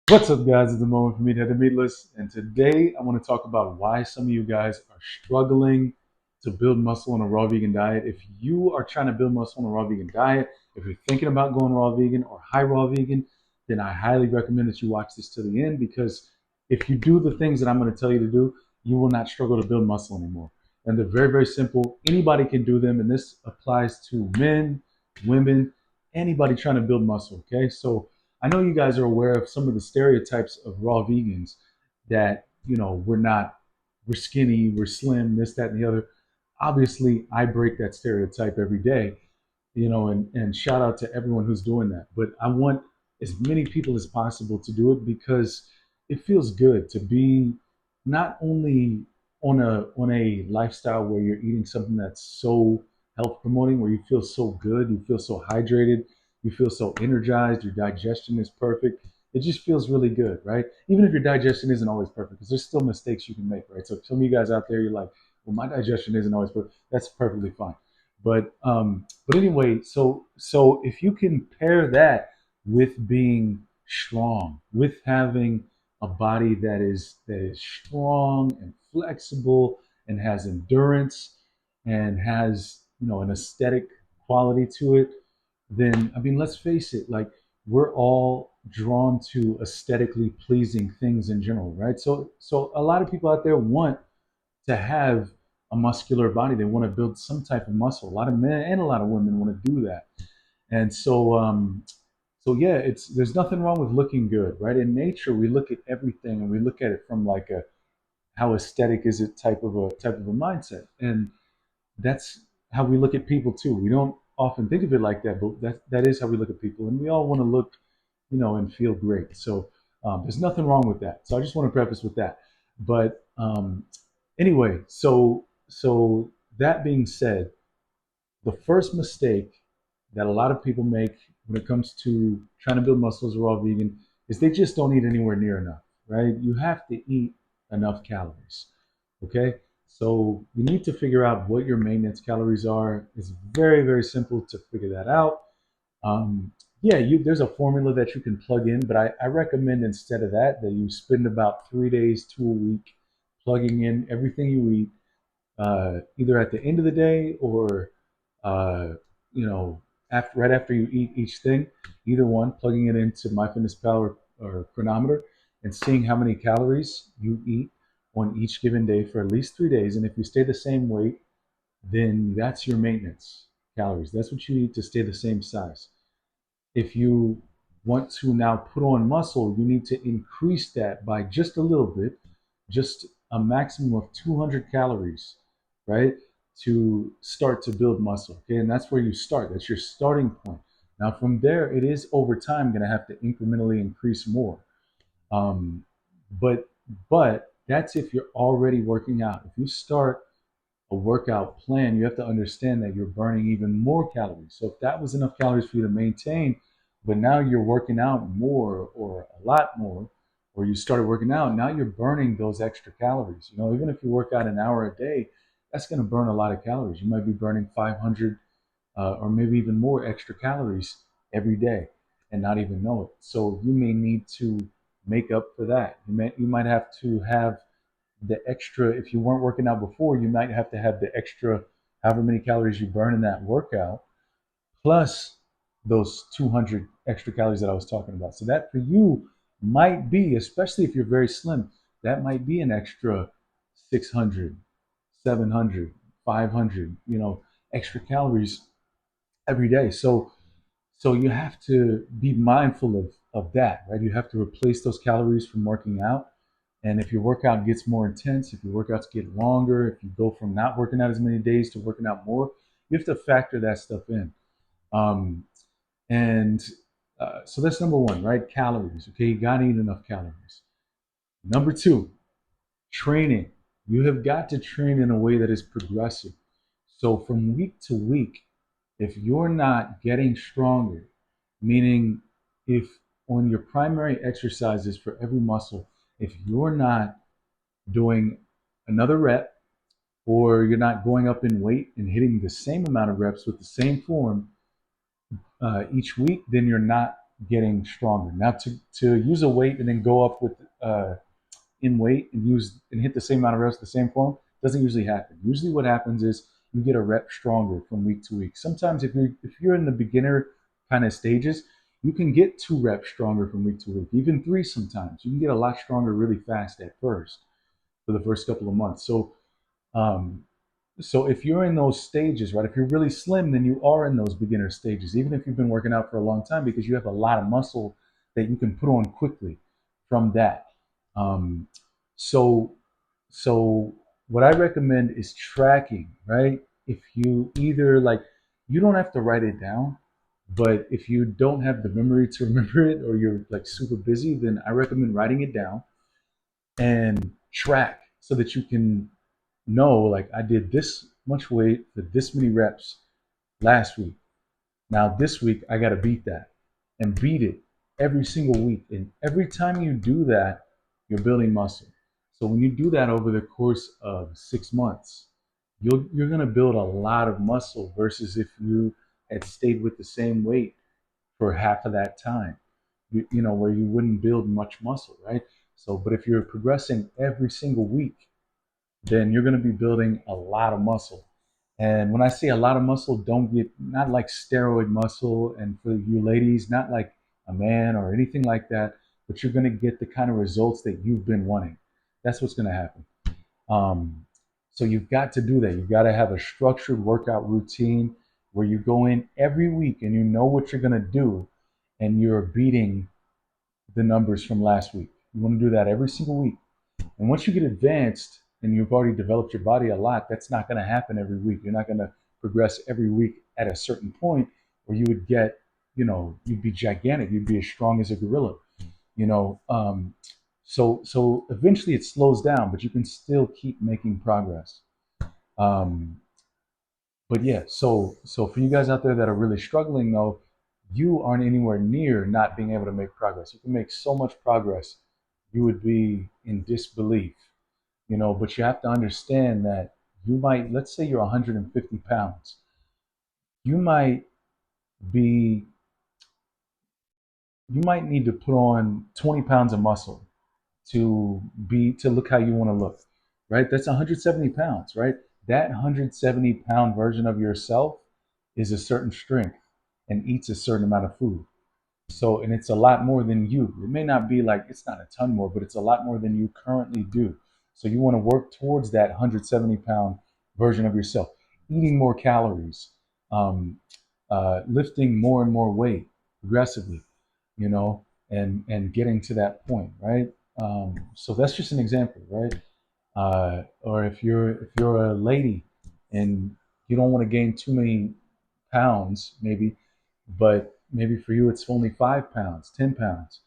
What's up, guys? It's the moment for me to have the meatless, and today I want to talk about why some of you guys are struggling to build muscle on a raw vegan diet. If you are trying to build muscle on a raw vegan diet, if you're thinking about going raw vegan or high raw vegan, then I highly recommend that you watch this to the end because if you do the things that I'm going to tell you to do, you will not struggle to build muscle anymore. And they're very, very simple. Anybody can do them, and this applies to men, women, anybody trying to build muscle. Okay, so I know you guys are aware of some of the stereotypes of raw vegans that, we're skinny, we're slim, this, that, and the other. Obviously, I break that stereotype every day, and shout out to everyone who's doing that. But I want as many people as possible to do it because it feels good to be not only on a lifestyle where you're eating something that's so health promoting, where you feel so good, you feel so hydrated, you feel so energized, your digestion is perfect. It just feels really good, right? Even if your digestion isn't always perfect, because there's still mistakes you can make, right? So some of you guys out there, you're like, well, my digestion isn't always perfect. That's perfectly fine. But anyway, so if you can pair that with being strong, with having a body that is strong and flexible and has endurance and has an aesthetic quality to it, then I mean, let's face it, like we're all drawn to aesthetically pleasing things in general, right? So a lot of people out there want to have a muscular body. They want to build some type of muscle. A lot of men and a lot of women want to do that. And so yeah, it's there's nothing wrong with looking good, right? In nature, we look at everything and we look at it from like a how aesthetic is it type of a mindset, and that's how we look at people too. We don't often think of it like that, but that is how we look at people, and we all want to look, and feel great. So there's nothing wrong with that. So I just want to preface with that. But anyway, so that being said, the first mistake that a lot of people make when it comes to trying to build muscles raw vegan is they just don't eat anywhere near enough, right? You have to eat enough calories. Okay? So you need to figure out what your maintenance calories are. It's very, very simple to figure that out. Um, yeah, there's a formula that you can plug in, but I recommend instead of that you spend about 3 days to a week plugging in everything you eat, either at the end of the day or uh, right after you eat each thing. Either one, plugging it into MyFitnessPal or Chronometer and seeing how many calories you eat on each given day for at least 3 days. And if you stay the same weight, then that's your maintenance calories. That's what you need to stay the same size. If you want to now put on muscle, you need to increase that by just a little bit, just a maximum of 200 calories, right? To start to build muscle. Okay. And that's where you start. That's your starting point. Now, from there, it is over time going to have to incrementally increase more. Um, but but that's if you're already working out. If you start a workout plan, you have to understand that you're burning even more calories. So if that was enough calories for you to maintain, but now you're working out more or a lot more, or you started working out, now you're burning those extra calories. Even if you work out an hour a day, that's going to burn a lot of calories. You might be burning 500 or maybe even more extra calories every day and not even know it. So you may need to make up for that. You might have to have the extra. If you weren't working out before, you might have to have the extra however many calories you burn in that workout plus those 200 extra calories that I was talking about. So that for you might be, especially if you're very slim, that might be an extra 600, 700, 500, extra calories every day. So you have to be mindful of that, right? You have to replace those calories from working out. And if your workout gets more intense, if your workouts get longer, if you go from not working out as many days to working out more, you have to factor that stuff in. Um, and so that's number one, right? Calories. Okay, you gotta eat enough calories. Number two, training. You have got to train in a way that is progressive. So from week to week, if you're not getting stronger, meaning if on your primary exercises for every muscle, if you're not doing another rep or you're not going up in weight and hitting the same amount of reps with the same form each week, then you're not getting stronger. Now, to use a weight and then go up with in weight and use and hit the same amount of reps, the same form, doesn't usually happen. Usually, what happens is you get a rep stronger from week to week. Sometimes, if you're in the beginner kind of stages, you can get 2 reps stronger from week to week, even 3 sometimes. You can get a lot stronger really fast at first for the first couple of months. Um, so if you're in those stages, right, if you're really slim, then you are in those beginner stages, even if you've been working out for a long time, because you have a lot of muscle that you can put on quickly from that. Um, so, so what I recommend is tracking, right? If you either like, you don't have to write it down, but if you don't have the memory to remember it or you're like super busy, then I recommend writing it down and track so that you can know, like, I did this much weight for this many reps last week. Now this week I got to beat that and beat it every single week. And every time you do that, you're building muscle. So when you do that over the course of 6 months, you're going to build a lot of muscle versus if you had stayed with the same weight for half of that time, where you wouldn't build much muscle, right? So, but if you're progressing every single week, then you're going to be building a lot of muscle. And when I say a lot of muscle, don't get not like steroid muscle, and for you ladies, not like a man or anything like that, but you're going to get the kind of results that you've been wanting. That's what's going to happen. Um, so you've got to do that. You've got to have a structured workout routine where you go in every week and you know what you're going to do, and you're beating the numbers from last week. You want to do that every single week. And once you get advanced and you've already developed your body a lot, that's not going to happen every week. You're not going to progress every week at a certain point where you would get, you'd be gigantic. You'd be as strong as a gorilla, you know. So eventually it slows down, but you can still keep making progress. Um, but yeah, so for you guys out there that are really struggling though, you aren't anywhere near not being able to make progress. You can make so much progress, you would be in disbelief, but you have to understand that you might, let's say you're 150 pounds, you might be, you might need to put on 20 pounds of muscle to look how you want to look, right? That's 170 pounds, right? That 170-pound version of yourself is a certain strength and eats a certain amount of food. So, and it's a lot more than you. It may not be like, it's not a ton more, but it's a lot more than you currently do. So you want to work towards that 170-pound version of yourself, eating more calories, um, lifting more and more weight progressively, and getting to that point, right? So that's just an example, right? Or if you're a lady and you don't want to gain too many pounds, maybe, but maybe for you it's only 5 pounds, 10 pounds,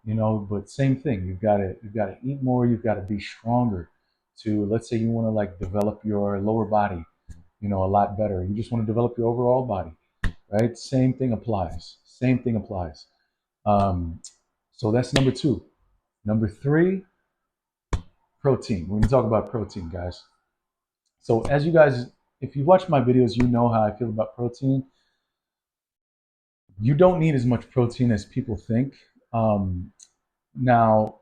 But same thing, you've got to eat more, you've got to be stronger. To let's say you want to like develop your lower body, a lot better. You just want to develop your overall body, right? Same thing applies. Same thing applies. Um, so that's number two. Number three, protein. We're gonna talk about protein, guys. So as you guys, if you watch my videos, you know how I feel about protein. You don't need as much protein as people think. Now,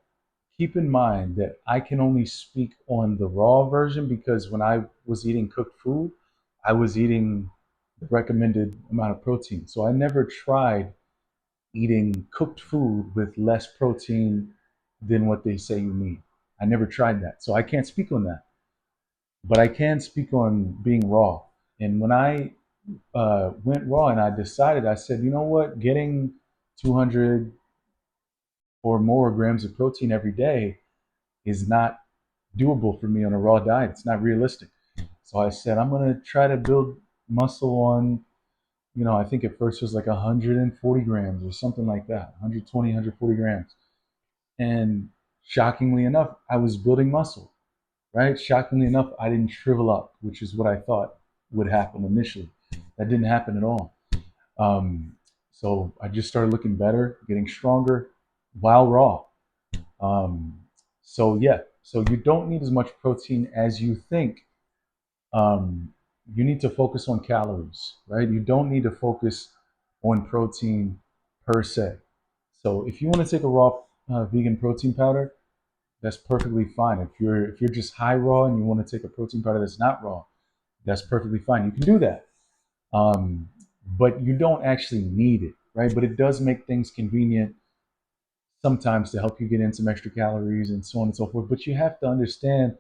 keep in mind that I can only speak on the raw version because when I was eating cooked food, I was eating the recommended amount of protein. So I never tried eating cooked food with less protein than what they say you need. I never tried that. So I can't speak on that. But I can speak on being raw. And when I went raw and I decided, I said, you know what, getting 200 or more grams of protein every day is not doable for me on a raw diet. It's not realistic. So I said, I'm going to try to build muscle on, I think at first it was like 140 grams or something like that, 120, 140 grams. And shockingly enough, I was building muscle, right? Shockingly enough, I didn't shrivel up, which is what I thought would happen initially. That didn't happen at all. Um, so I just started looking better, getting stronger while raw. Um, so yeah, so you don't need as much protein as you think. Um, you need to focus on calories, right? You don't need to focus on protein per se. So if you want to take a raw vegan protein powder, that's perfectly fine. If you're just high raw and you want to take a protein powder that's not raw, that's perfectly fine. You can do that, um, but you don't actually need it, right? But it does make things convenient sometimes to help you get in some extra calories and so on and so forth. But you have to understand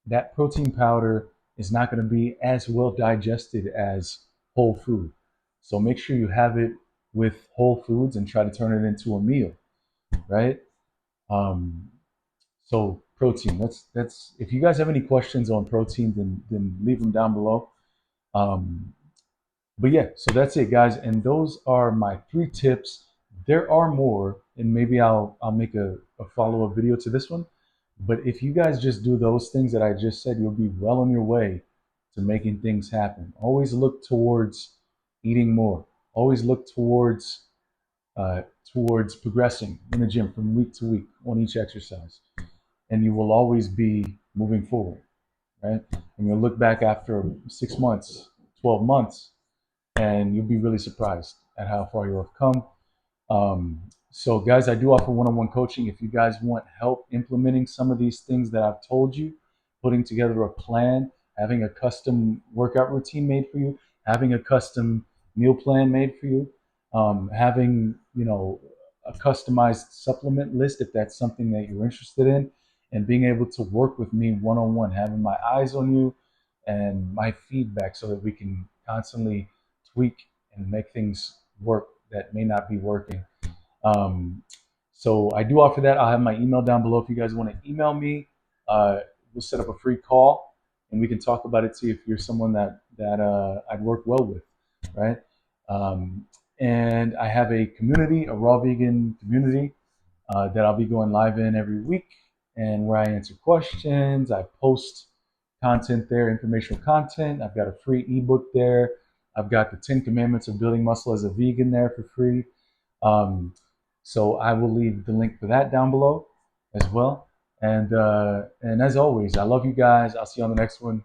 that protein powder is not going to be as well digested as whole food. So make sure you have it with whole foods and try to turn it into a meal, right? Um, so protein. That's if you guys have any questions on protein, then leave them down below. Um, but yeah, so that's it, guys. And those are my 3 tips. There are more, and maybe I'll make a follow-up video to this one. But if you guys just do those things that I just said, you'll be well on your way to making things happen. Always look towards eating more. Always look uh, towards progressing in the gym from week to week on each exercise, and you will always be moving forward, right? And you'll look back after 6 months, 12 months, and you'll be really surprised at how far you have come. So, guys, I do offer one-on-one coaching. If you guys want help implementing some of these things that I've told you, putting together a plan, having a custom workout routine made for you, having a custom meal plan made for you, having a customized supplement list if that's something that you're interested in, and being able to work with me one-on-one, having my eyes on you and my feedback so that we can constantly tweak and make things work that may not be working. um, so I do offer that. I'll have my email down below if you guys want to email me. We'll set up a free call and we can talk about it. See if you're someone that I'd work well with, right? Um, and I have a community, a raw vegan community that I'll be going live in every week, and where I answer questions. I post content there, informational content. I've got a free ebook there. I've got the 10 Commandments of Building Muscle as a Vegan there for free. Um, so I will leave the link for that down below as well. And as always, I love you guys. I'll see you on the next one.